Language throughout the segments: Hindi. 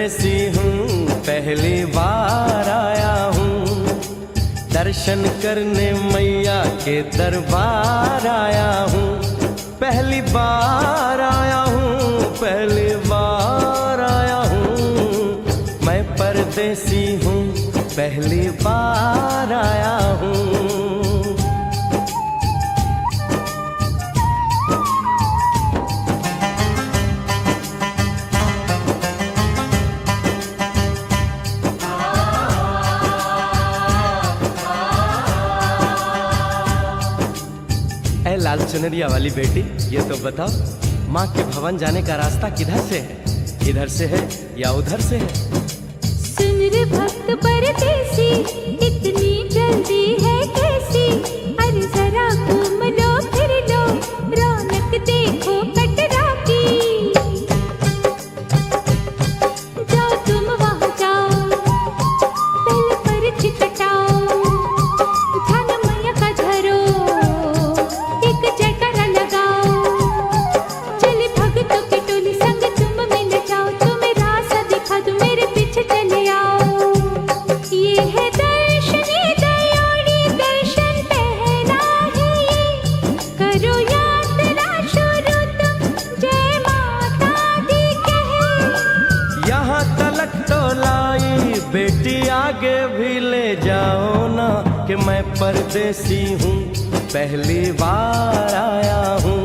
परदेसी हूँ, पहली बार आया हूँ। दर्शन करने मैया के दरबार आया हूँ। पहली बार आया हूँ, पहली बार आया हूँ। मैं परदेसी हूँ, पहली बार आया हूँ। लाल चुनरिया वाली बेटी, ये तो बताओ, माँ के भवन जाने का रास्ता किधर से है? इधर से है या उधर से है? सुन रे भक्त परदेसी, इतनी जल्दी है कैसी? अरे जरा घूम लो फिर लो, रौनक देखो कटरा की। जाओ तुम वहाँ जाओ, पहले पर्ची कटाओ, ध्यान मैया का धरो, जयकारा लगाओ। चले भक्तों की टोली संग तुम मिल जाओ, तुम्हें रास्ता दिखा दूं, मेरे पीछे चले आओ। ये है दर्शनी दयोड़ी, दर्शन पहला है ये, करो यात्रा शुरू तुम, जय माता दी कहे। यहाँ तलक तो लाई बेटी, आगे भी ले जाओ ना, कि मैं परदेसी हूँ, पहली बार आया हूँ।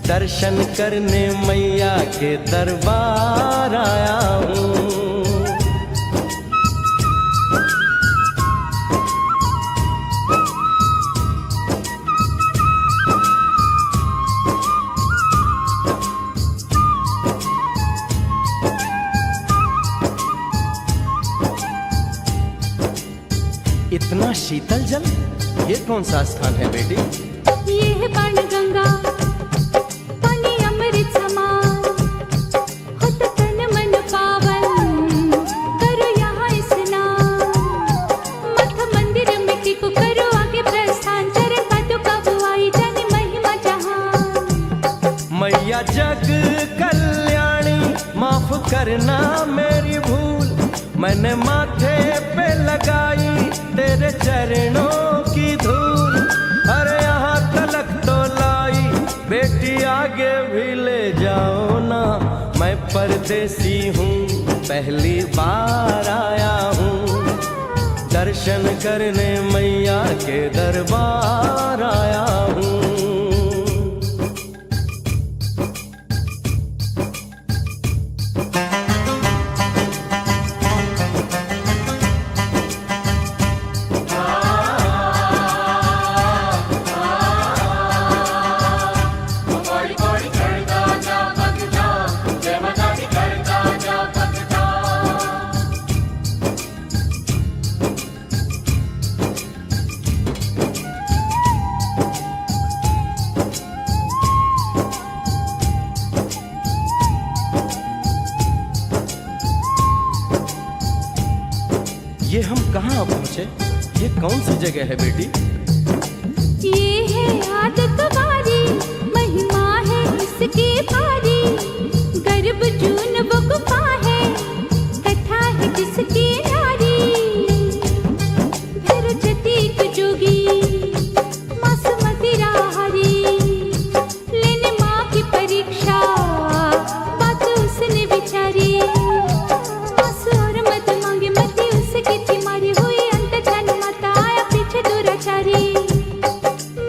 दर्शन करने मैया के दरबार आया हूँ। इतना शीतल जल, ये कौन सा स्थान है बेटी? ये है बाण गंगा, पानी अमृत समान, होता तन मन पावन, करो यहाँ स्नान। मठ मंदिर में टिको, करो आगे प्रस्थान, चरण पादुका बुआई, जाने महिमा जहान। मैया जग कल्याणी, माफ करना मेरी भूल, मैंने माथे पे लगाई तेरे चरणों की धूल। अरे यहाँ तलक तो लाई बेटी, आगे भी ले जाओ ना, मैं परदेसी हूँ, पहली बार आया हूँ। दर्शन करने मैया के दरबार आया हूँ। ये हम कहाँ पहुँचे? ये कौन सी जगह है बेटी? ये है आदत बारी, महिमा है इसकी भारी, गर्भ जून वो गुफा है, कथा है जिसकी नारी। भैरव जतीक जोगी, मासूमती राहरी, लेने माँ की परीक्षा, बात उसने विचारी। आंसू और मत मांगे, मती उसकी थी मारी, हुई अंत जान माता, आया पीछे दुराचारी।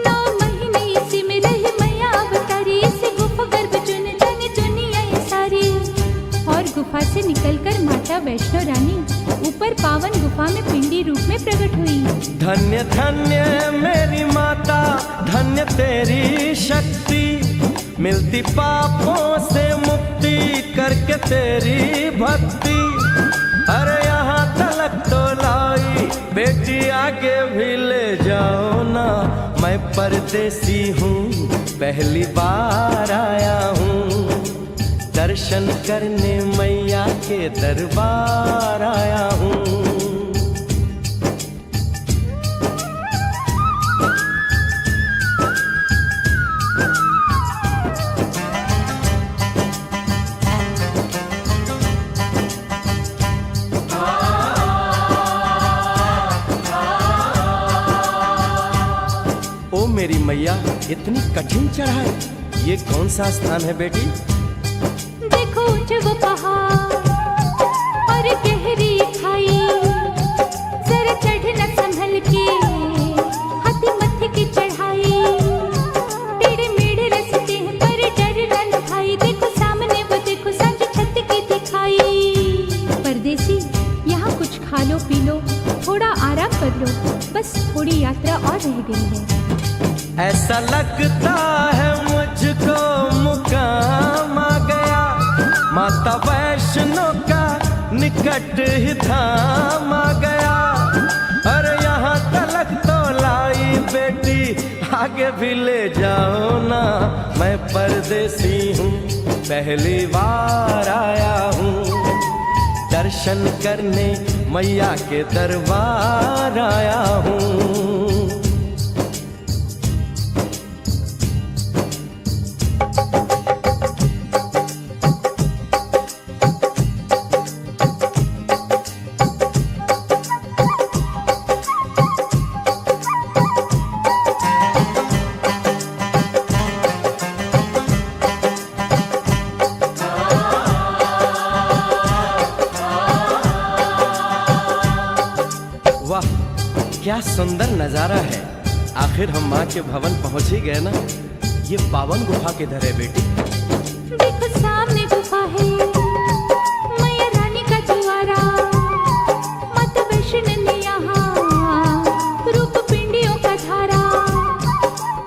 9 महीने इसी में रही मैया अवतारी, इसी गुफा गर्भ चुन जाने दुनिया ये सारी। और गुफा से निकलकर माता वैष्णो रानी ऊपर पावन गुफा में पिंडी रूप में प्रकट हुई। धन्य धन्य मेरी माता, धन्य तेरी शक्ति, मिलती पापों से मुक्ति करके तेरी भक्ति। अरे यहाँ तलक तो लाई बेटी, आगे भी ले जाओ ना, मैं परदेसी हूँ, पहली बार आया हूँ। दर्शन करने मैया के दरबार आया हूँ। मेरी मैया, इतनी कठिन चढ़ाई, ये कौन सा स्थान है बेटी? देखो ऊंचा वो पहाड़ और गहरी खाई, जरा चढ़ना संभल के, हाथी मत्थे की चढ़ाई, टेढ़े मेढ़े रास्ते हैं पर डरना न भाई, देखो सामने वो देखो सांझ छत की दिखाई। परदेसी यहाँ कुछ खा लो पी लो, थोड़ा आराम कर लो, बस थोड़ी यात्रा और रह गई है। ऐसा लगता है मुझको मुकाम आ गया, माता वैष्णो का निकट ही धाम आ गया। अरे यहाँ तलक तो लाई बेटी, आगे भी ले जाओ ना, मैं परदेसी हूँ, पहली बार आया हूँ, दर्शन करने मैया के दरबार आया हूँ। वाह, क्या सुंदर नजारा है। आखिर हम माँ के भवन पहुंच ही गए ना। ये पावन गुफा किधर है बेटी? देखो सामने गुफा है, मैया रानी का द्वारा, माता वैष्णो ने यहाँ रूप पिंडियों का धारा,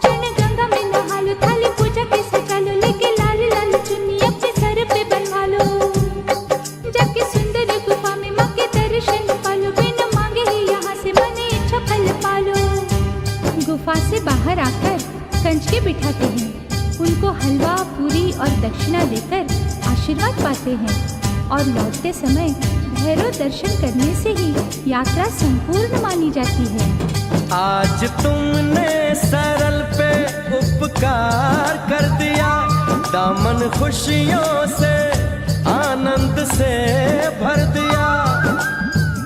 चरण गंगा में नहा लो, थाली पूजा के सजा लो, लेके लाल लाल चुन्नी अपने सर पे बनवा लो, जाके सुंदर गुफा में माँ के दर्शन पालो, बिना मांगे ही यहाँ से मन इच्छा फल पालो। गुफा से बाहर आकर कंच के बिठाते हैं, उनको हलवा पूरी और दक्षिणा देकर आशीर्वाद पाते हैं, और लौटते समय भैरव दर्शन करने से ही यात्रा संपूर्ण मानी जाती है। आज तुमने सरल पे उपकार कर दिया, दामन खुशियों से आनंद से भर दिया,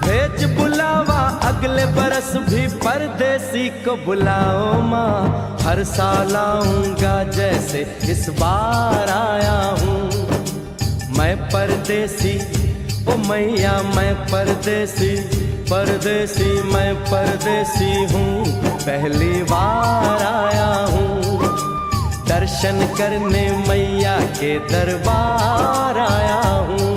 भेज बुलावा अगले बरस भी परदेसी को बुलाओ माँ, हर साल आऊंगा जैसे इस बार आया हूँ। मैं परदेसी ओ मैया, मैं परदेसी, परदेसी मैं परदेसी हूँ, पहली बार आया हूँ, दर्शन करने मैया के दरबार आया हूँ।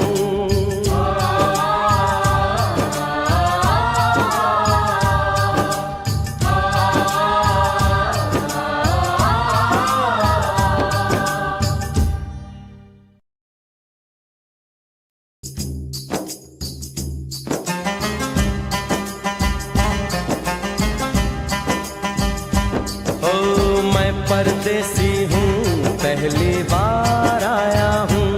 परदेसी हूँ, पहली बार आया हूँ,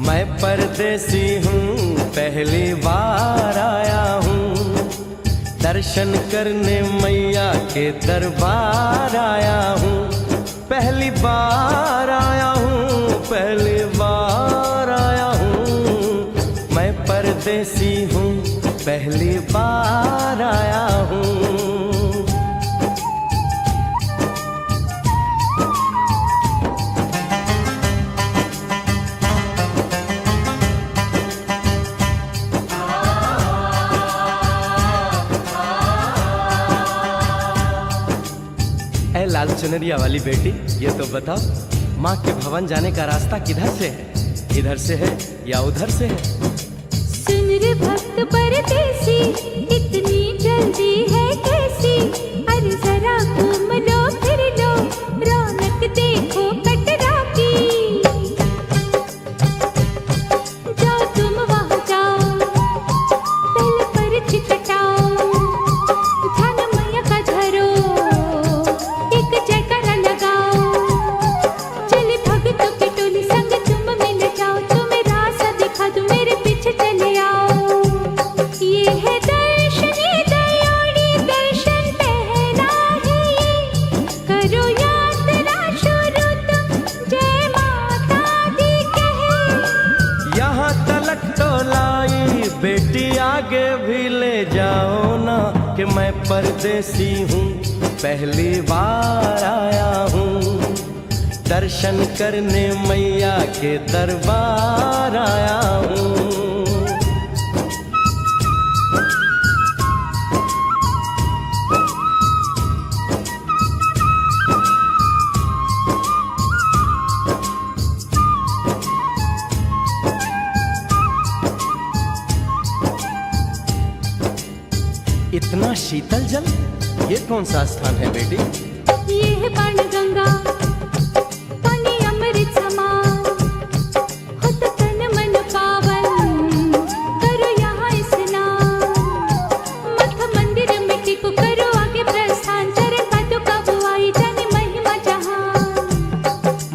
मैं परदेसी हूँ, पहली बार आया हूँ, दर्शन करने मैया के दरबार आया हूँ, पहली बार आया हूँ, पहली बार आया हूँ, मैं परदेसी हूँ, पहली बार आया हूँ। लाल चुनरिया वाली बेटी, ये तो बताओ, माँ के भवन जाने का रास्ता किधर से है? इधर से है या उधर से है? सुन रे भक्त परदेसी, इतनी जल्दी है कैसी, अरे जरा घूम लो फिर लो, रौनक देखो कटरा की, जाओ तुम वहाँ जाओ, पहले परिचय कटाओ, ध्यान मैया का धरो, जयकारा लगाओ, चले भक्तों की टोली संग तुम मिल जाओ, तुम्हें रास्ता दिखा दूं, मेरे पीछे चले आओ। ये है दर्शन, ये दयाड़ी दर्शन पहला है ये, करो यात्रा शुरू तुम, जय माता दी कहे। यहाँ तलक तो लाई बेटी, आगे भी ले जाओ ना, कि मैं परदेसी हूँ, पहली बार आया हूँ। दर्शन करने मैया के दरबार आया हूँ। इतना शीतल जल, ये कौन सा स्थान है बेटी? ये है बाण गंगा, पानी अमृत समान, होता तन मन पावन, करो यहाँ स्नान। मठ मंदिर में टिको, करो आगे प्रस्थान, चरण पादुका बुआई, जाने महिमा जहान।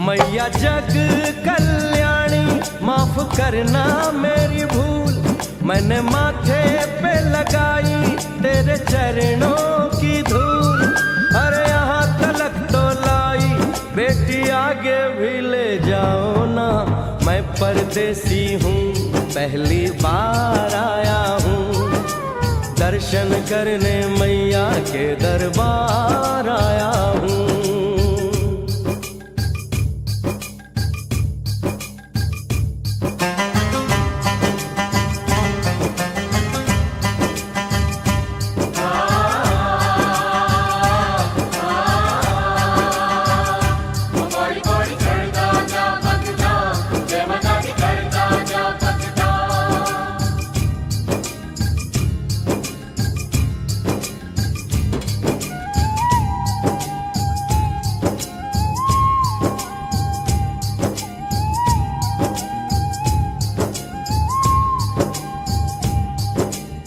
मैया जग कल्याणी, माफ करना मेरी भूल, मैंने माथे पे लगाई तेरे चरणों की धूल। अरे यहाँ तलक तो लाई, बेटी आगे भी ले जाओ ना, मैं परदेसी हूँ, पहली बार आया हूँ। दर्शन करने मैया के दरबार आया हूँ।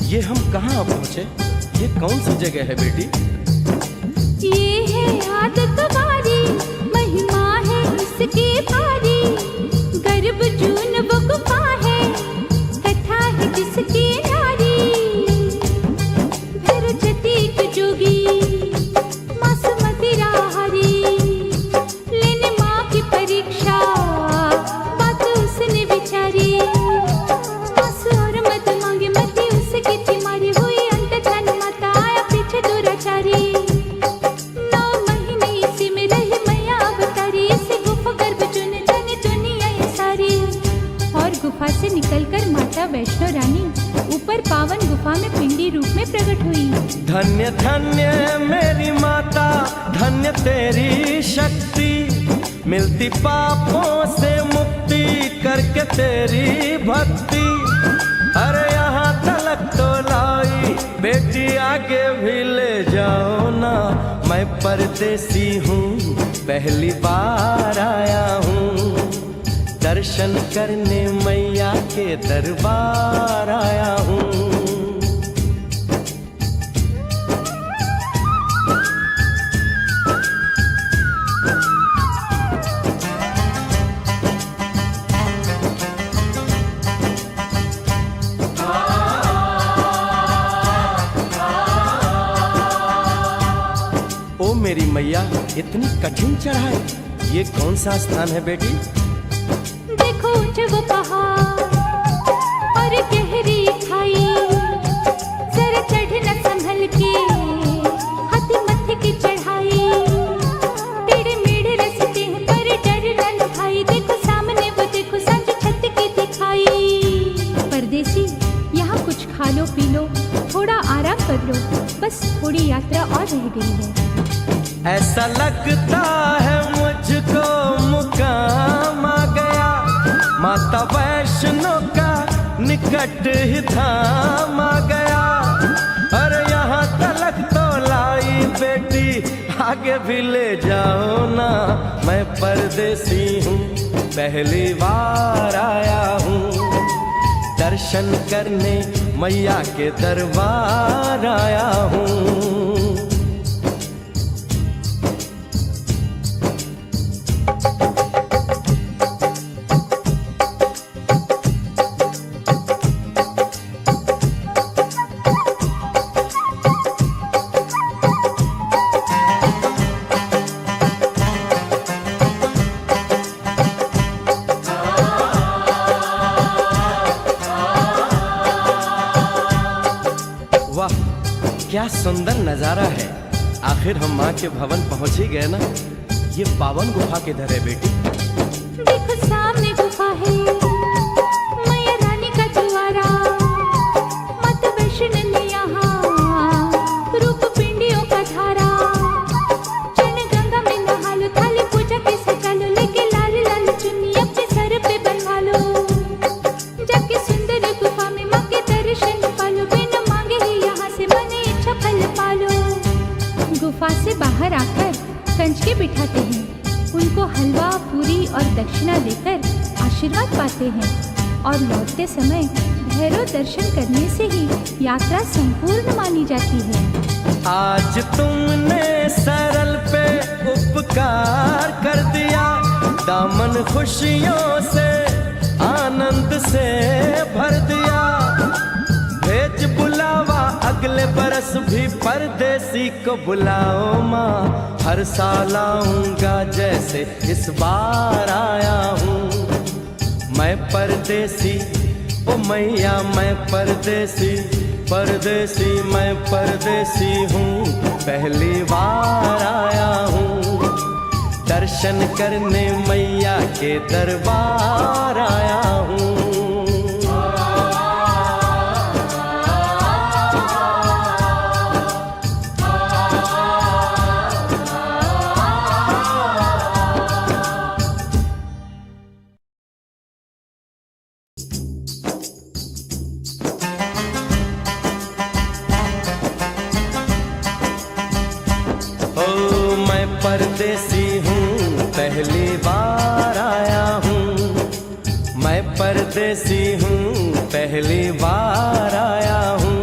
ये हम कहाँ पहुँचे? ये कौन सी जगह है बेटी? ये है आदत बारी, महिमा है इसकी भारी, गर्भ जून वो गुफा है, कथा है जिसकी नारी। फिर जतीक जोगी मासूमती राहरी, लेने माँ की परीक्षा, बात उसने विचारी। आंसू और मत मांगे मती उसकी तिमारी, हुई अंत धन माता आया पीछे दुराचारी। 9 महीने इसी में रही मैया अवतारी, इसी गुफा गर्भ चुन जाने दुनिया ये सारी। और गुफा से निकलकर माता वैष्णो रानी ऊपर पावन गुफा में पिंडी रूप में प्रकट हुई। धन्य धन्य मेरी माता, धन्य तेरी शक्ति, मिलती पापों से मुक्ति करके तेरी भक्ति। अरे यहाँ तलक तो लाई, बेटी आगे भी ले जाओ ना, मैं परदेसी हूँ, पहली बार आया हूँ। दर्शन करने मैया के दरबार आया हूँ। ओ मेरी मैया, इतनी कठिन चढ़ाई, ये कौन सा स्थान है बेटी? देखो ऊंचे वो पहाड़ और गहरी खाई, जरा चढ़ना संभल के, हाथी मत्थे की चढ़ाई। टेढ़े मेढ़े रास्ते हैं पर डर न भाई, देखो सामने वो देखो सांझ छत की दिखाई। परदेसी यहाँ कुछ खा लो पी लो, थोड़ा आराम कर लो, बस थोड़ी यात्रा और रह गई है। ऐसा लगता है मुझको मुकाम आ गया, माता वैष्णो का निकट ही धाम आ गया। अरे यहाँ तलक तो लाई, बेटी आगे भी ले जाओ ना, मैं परदेसी हूँ, पहली बार आया हूँ। दर्शन करने मैया के दरबार आया हूँ। वाह, क्या सुंदर नजारा है। आखिर हम माँ के भवन पहुंच ही गए ना। ये पावन गुफा किधर है बेटी? देखो सामने गुफा है, मैया रानी का द्वारा। माता वैष्णो ने यहाँ रूप पिंडियों का धारा। चरण गंगा में नहा लो, थाली पूजा के सजा लो, लेके लाल लाल चुन्नी अपने सर पे बनवा लो। जाके सुंदर गुफा में माँ के दर्शन पालो, बिना मांगे ही यहाँ से मने इच्छा फल पालो। गुफा से बाहर आकर कंच के बिठाते हैं, उनको हलवा पूरी और दक्षिणा देकर आशीर्वाद पाते हैं और लौटते समय भैरव दर्शन करने से ही यात्रा संपूर्ण मानी जाती है। आज तुमने सरल पे उपकार कर दिया, दामन खुशियों से आनंद से भर दिया। भेज बुलावा अगले बरस भी परदेसी को बुलाओ माँ, हर साल आऊंगा जैसे इस बार आया हूँ। मैं परदेसी ओ मैया, मैं परदेसी, परदेसी मैं परदेसी हूँ, पहली बार आया हूँ। दर्शन करने मैया के दरबार आया हूँ। परदेसी हूँ पहली बार आया हूँ, मैं परदेसी हूँ पहली बार आया हूँ।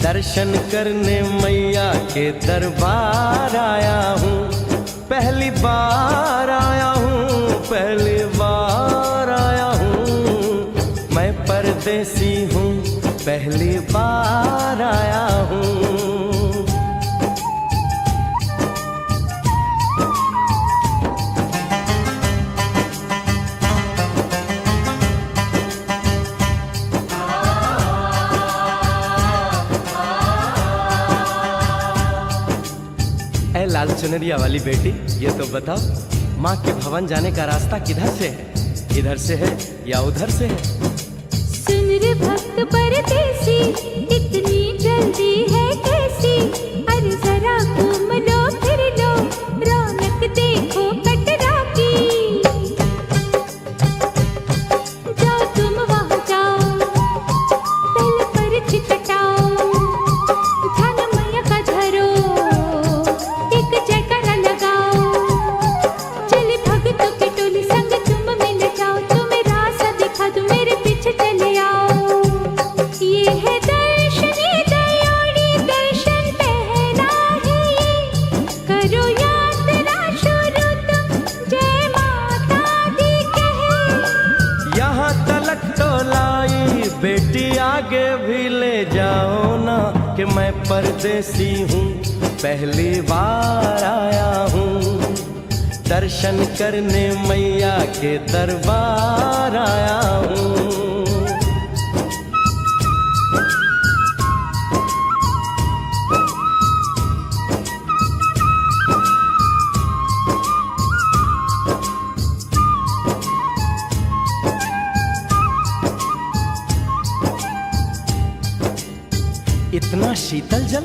दर्शन करने मैया के दरबार आया हूँ, पहली बार आया हूँ, पहली बार आया हूँ। मैं परदेसी हूँ पहली बार आया हूँ। लाल चुनरिया वाली बेटी, ये तो बताओ माँ के भवन जाने का रास्ता किधर से है? इधर से है या उधर से है? सुन रे भक्त परदेसी, इतनी जल्दी है कैसी? अरे जरा घूम लो फिर लो, रौनक देखो कटरा की। जाओ तुम वहाँ जाओ, पहले पर्ची कटाओ, ध्यान मैया का धरो, जयकारा लगाओ। चले भक्तों की टोली संग तुम मिल जाओ, तुम्हें रास्ता दिखा दूं, मेरे पीछे चले आओ। ये है दर्शनी दयोड़ी, दर्शन पहला है ये, करो यात्रा शुरू तुम, जय माता दी कहे। यहाँ तलक तो लाई बेटी, आगे भी ले जाओ ना, कि मैं परदेसी हूँ पहली बार आया हूँ। दर्शन करने मैया के दरबार आया हूँ। इतना शीतल जल,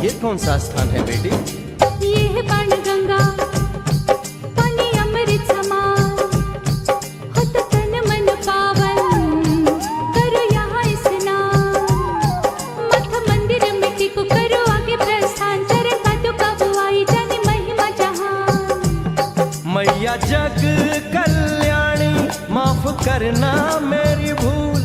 ये कौन सा स्थान है बेटी? ये है बाण गंगा, पानी अमृत समान, होता तन मन पावन, करो यहाँ स्नान। मठ मंदिर मिट्टी को करो आगे प्रस्थान, चरण पादुका बुआई जाने महिमा जहान। मैया जग कल्याणी, माफ करना मेरी भूल,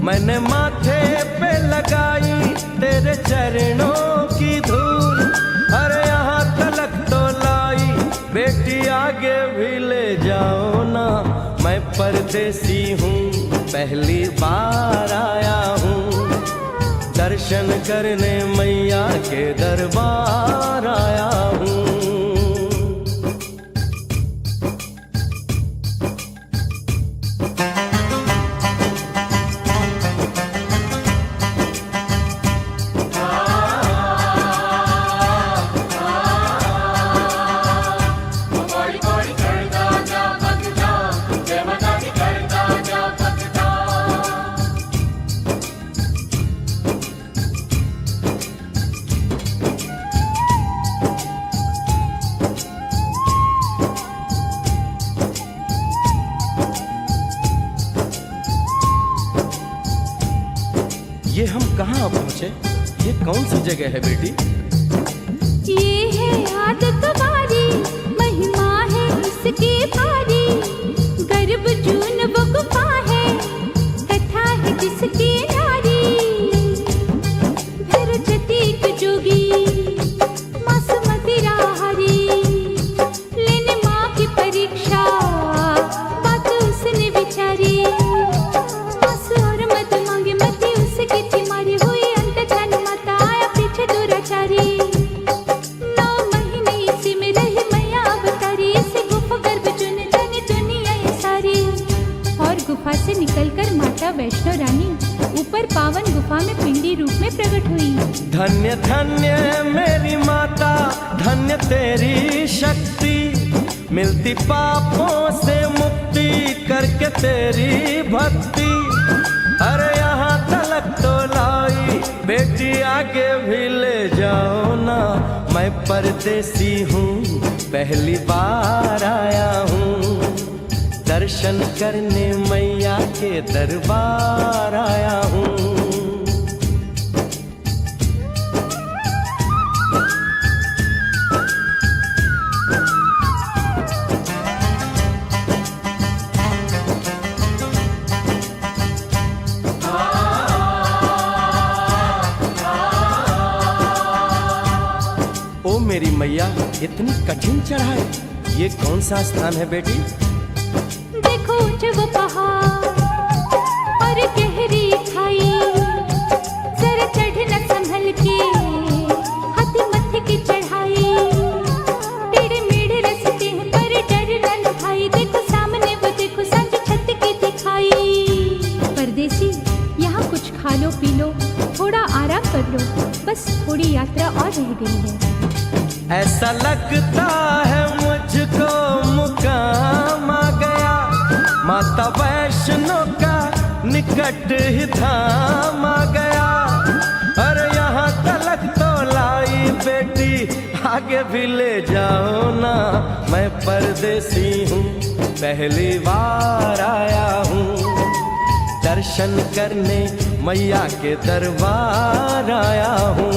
मैंने माथे पे लगाई तेरे चरणों की धूल। अरे यहाँ तलक तो लाई बेटी, आगे भी ले जाओ ना, मैं परदेसी हूँ पहली बार आया हूँ। दर्शन करने मैया के दरबार आया हूँ। ये हम कहाँ पहुँचे? ये कौन सी जगह है बेटी? ये है आदत बारी, महिमा है इसकी भारी। गर्भ जून वो गुफा है, कथा है जिसकी नारी। भैरव जतीक जोगी मासूमती राहरी, लेने माँ की परीक्षा बात उसने विचारी। मासू और मत मांगे मती उसकी तिमारी, हुई अंत जान माता आया पीछे दुराचारी। 9 महीने इसी में रही मैया अवतारी, इसी गुफा गर्भ चुन जानी दुनिया ये सारी। और गुफा से निकलकर माता वैष्णो रानी ऊपर पावन गुफा में पिंडी रूप में प्रकट हुई। धन्य धन्य मेरी माता, धन्य तेरी शक्ति, मिलती पापों से मुक्ति करके तेरी भक्ति। अरे यहाँ तलक तो लाई बेटी, आगे भी ले जाओ ना। मैं परदेसी हूँ, पहली बार आया हूँ, दर्शन करने मैया के दरबार आया हूँ। ओ मेरी मैया, इतनी कठिन चढ़ाई, ये कौन सा स्थान है बेटी? देखो ऊंचे वो पहाड़ और गहरी खाई, जरा चढ़ना संभल के, हाथी मत्थे की चढ़ाई। टेढ़े मेढ़े रास्ते हैं पर डरना न भाई, देखो सामने वो देखो सांझ छत की दिखाई। परदेसी यहाँ कुछ खा लो पी लो, थोड़ा आराम कर लो, बस थोड़ी यात्रा और रह गई है। ऐसा लगता है मुझको मुकाम आ गया, माता वैष्णो का निकट ही धाम आ गया। अरे यहाँ तलक तो लाई बेटी, आगे भी ले जाओ ना। मैं परदेसी हूँ, पहली बार आया हूँ, दर्शन करने मैया के दरबार आया हूँ।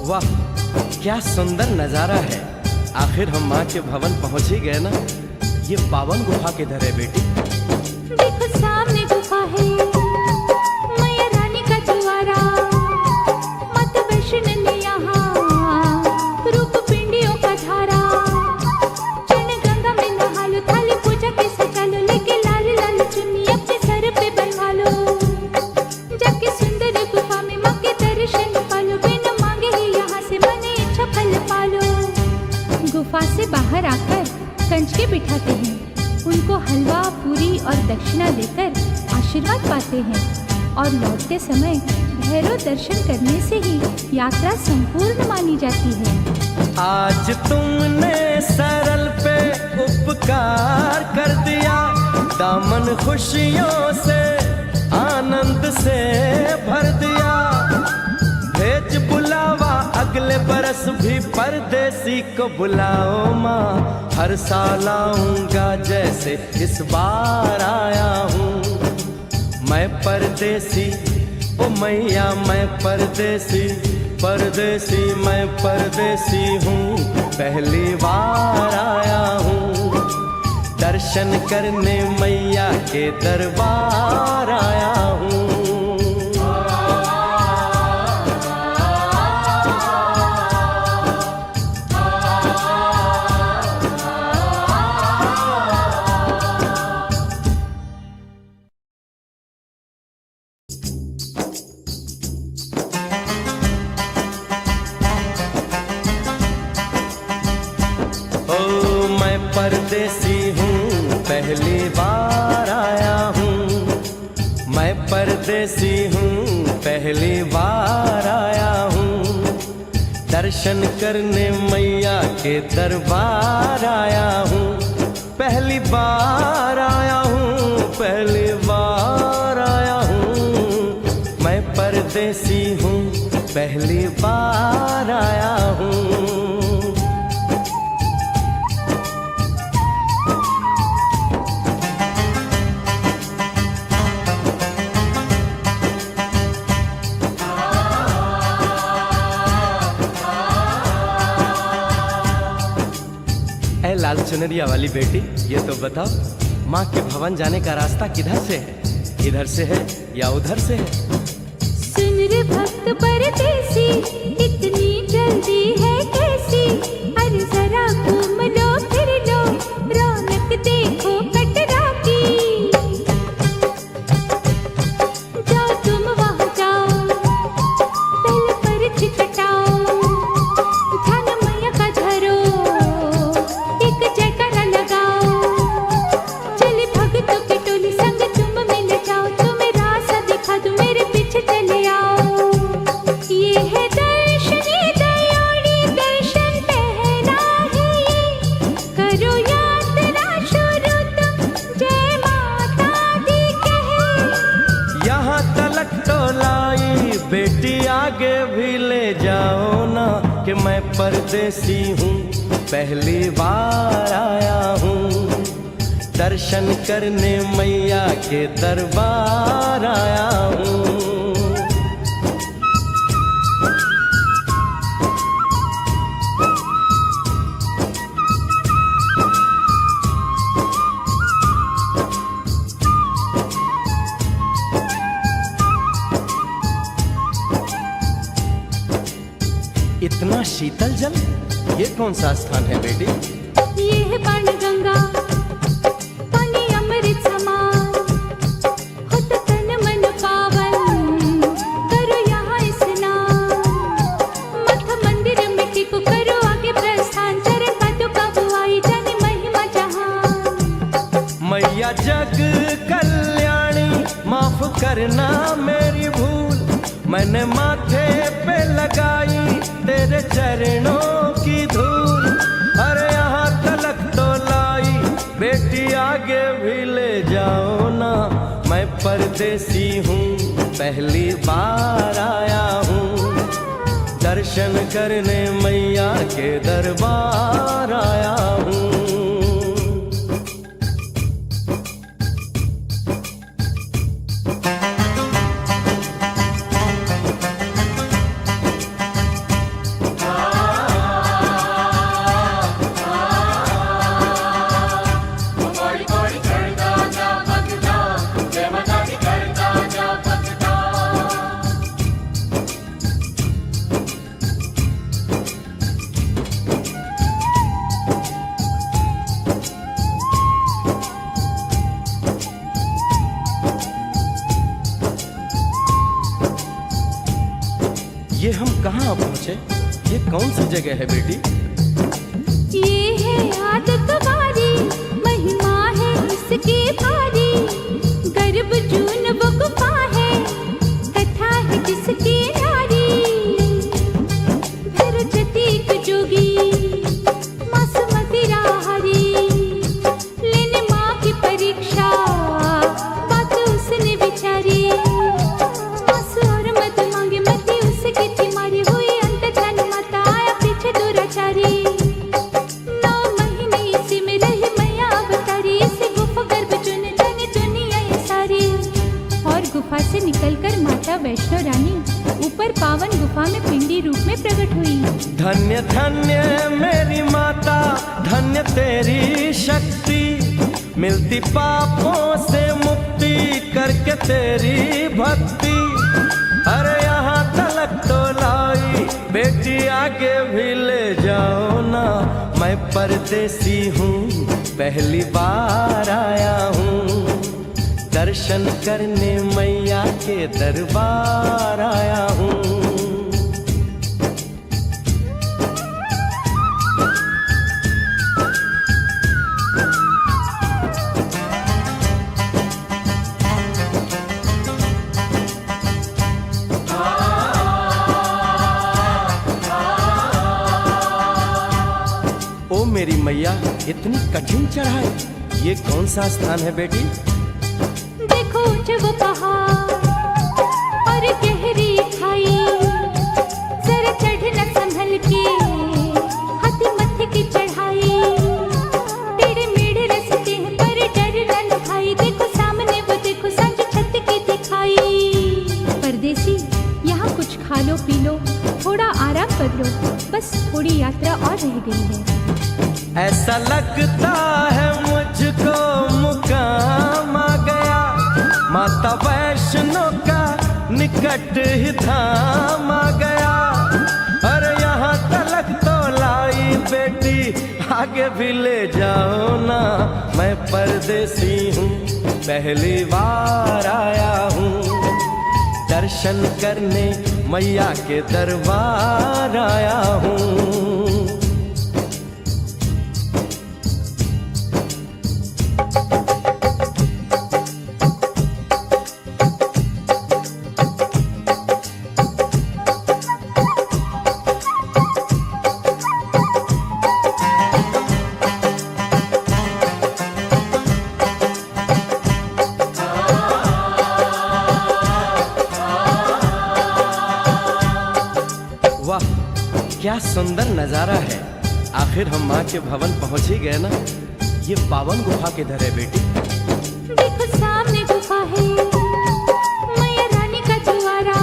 वाह, क्या सुंदर नजारा है। आखिर हम माँ के भवन पहुंच ही गए ना। ये पावन गुफा किधर है बेटी? देखो सामने गुफा है, मैया रानी का द्वारा। माता वैष्णो ने यहाँ रूप पिंडियों का धारा। चरण गंगा में नहा लो, थाली पूजा के सजा लो, लेके लाल लाल चुन्नी अपने सर पे बनवा लो। जाके सुंदर गुफा में माँ के दर्शन पालो, बिना मांगे ही यहाँ से मने इच्छा फल पालो। गुफा से बाहर आकर कंचके बिठाते हैं, उनको हलवा पूरी और दक्षिणा देकर आशीर्वाद पाते हैं। और लौटते समय भैरव दर्शन करने से ही यात्रा संपूर्ण मानी जाती है। आज तुमने सरल पे उपकार कर दिया, दामन खुशियों से आनंद से भर दिया। भेज बुलावा अगले बरस भी परदेसी को बुलाओ माँ, हर साल आऊंगा जैसे इस बार आया हूँ। मैं परदेसी, ओ मैया मैं परदेसी, परदेसी मैं परदेसी हूँ, पहली बार आया हूँ, दर्शन करने मैया के दरबार आया हूँ। परदेसी हूँ, पहली बार आया हूँ। मैं परदेसी हूँ, पहली बार आया हूँ। दर्शन करने मैया के दरबार आया हूँ, पहली बार आया हूँ, पहली बार आया हूँ। मैं परदेसी हूँ, पहली बार आया हूँ। ऐ लाल चुनरिया वाली बेटी, ये तो बताओ माँ के भवन जाने का रास्ता किधर से है? इधर से है या उधर से है? सुन रे भक्त परदेसी, इतनी जल्दी है कैसी? अरे जरा घूम लो फिर लो, रौनक देखो कटरा की। जाओ तुम वहाँ जाओ, पहले पर्ची कटाओ, ध्यान मैया का धरो, एक जयकारा लगाओ। चले भक्तों की टोली संग तुम मिल जाओ, तुम्हें रास्ता दिखा दूं, मेरे पीछे चले आओ। ये है दर्शनी दयोड़ी, दर्शन पहला है ये, करो यात्रा शुरू तुम, जय माता दी कहे। यहाँ तलक तो लाई बेटी, आगे भी ले जाओ ना, कि मैं परदेसी हूँ, पहली बार आया हूँ। दर्शन करने मैया के दरबार आया हूँ। इतना शीतल जल, ये कौन सा स्थान है बेटी? ये है बाण गंगा, पानी अमृत समान, होता तन मन पावन, करो यहाँ स्नान। मठ मंदिर में टिको, करो आगे प्रस्थान, चरण पादुका बुआई, जाने महिमा जहान। मैया जग कल्याणी, माफ करना मेरी भूल, मैंने माथे पे लगाई तेरे चरणों की धूल। अरे यहाँ तलक तो लाई बेटी, आगे भी ले जाओ ना, मैं परदेसी हूँ, पहली बार आया हूँ। दर्शन करने मैया के दरबार आया हूँ। ये हम कहाँ पहुँचे? ये कौन सी जगह है बेटी? ये है आदत वारी, महिमा है इसकी भारी, गर्भ जून वो गुफा है, कथा है जिसकी नारी। भैरव जतीक जोगी, मासूमती राहरी, लेने माँ की परीक्षा, बात उसने विचारी। आंसू और मत मांगे, मती उसकी थी मारी, हुई अंत ध्यान माता, आया पीछे दुराचारी। 9 महीने इसी में रही मैया अवतारी, इसी गुफा गर्भ चुन जाने दुनिया ये सारी। और गुफा से निकलकर माता वैष्णो रानी ऊपर पावन गुफा में पिंडी रूप में प्रकट हुई। धन्य धन्य मेरी माता, धन्य तेरी शक्ति, मिलती पापों से मुक्ति करके तेरी भक्ति। अरे यहाँ तलक तो लाई बेटी, आगे भी ले जाओ ना, मैं परदेसी हूँ, पहली बार आया हूँ। दर्शन करने मैया के दरबार आया हूँ। मेरी मैया, इतनी कठिन चढ़ाई, ये कौन सा स्थान है बेटी? देखो जब पहाड़ और गहरी खाई, जरा चढ़ना संभल के, हाथी मत्थे की चढ़ाई, टेढ़े मेढ़े रास्ते हैं पर डरना न भाई, देखो सामने वो देखो सांझ छत की दिखाई। परदेसी यहाँ कुछ खा लो पी लो, थोड़ा आराम कर लो, बस थोड़ी यात्रा और रह गई है। ऐसा लगता है मुझको मुकाम आ गया, माता वैष्णो का निकट ही धाम आ गया। अरे यहाँ तलक तो लाई बेटी, आगे भी ले जाओ ना, मैं परदेसी हूँ, पहली बार आया हूँ, दर्शन करने मैया के दरबार आया हूँ। वाह, क्या सुंदर नजारा है। आखिर हम माँ के भवन पहुंच ही गए ना। ये पावन गुफा किधर है बेटी? देखो सामने गुफा है, मैया रानी का द्वारा,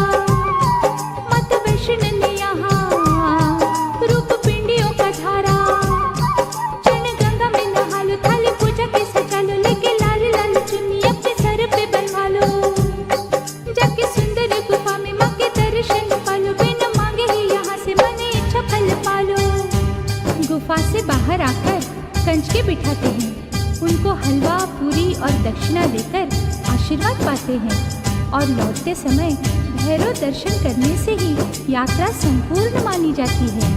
माता वैष्णो ने यहाँ रूप पिंडियों का धारा, चरण गंगा में नहा लो, थाली पूजा के सजा लो, लेके लाल लाल चुन्नी अपने सर पे बनवा लो, जाके सुंदर गुफा में माँ के दर्शन पालो, बिना मांगे ही यहाँ से मन इच्छा फल पालो। गुफा से बाहर आकर कंच के बिठाते हैं, उनको हलवा पूरी और दक्षिणा देकर आशीर्वाद पाते हैं, और लौटते समय भैरव दर्शन करने से ही यात्रा संपूर्ण मानी जाती है।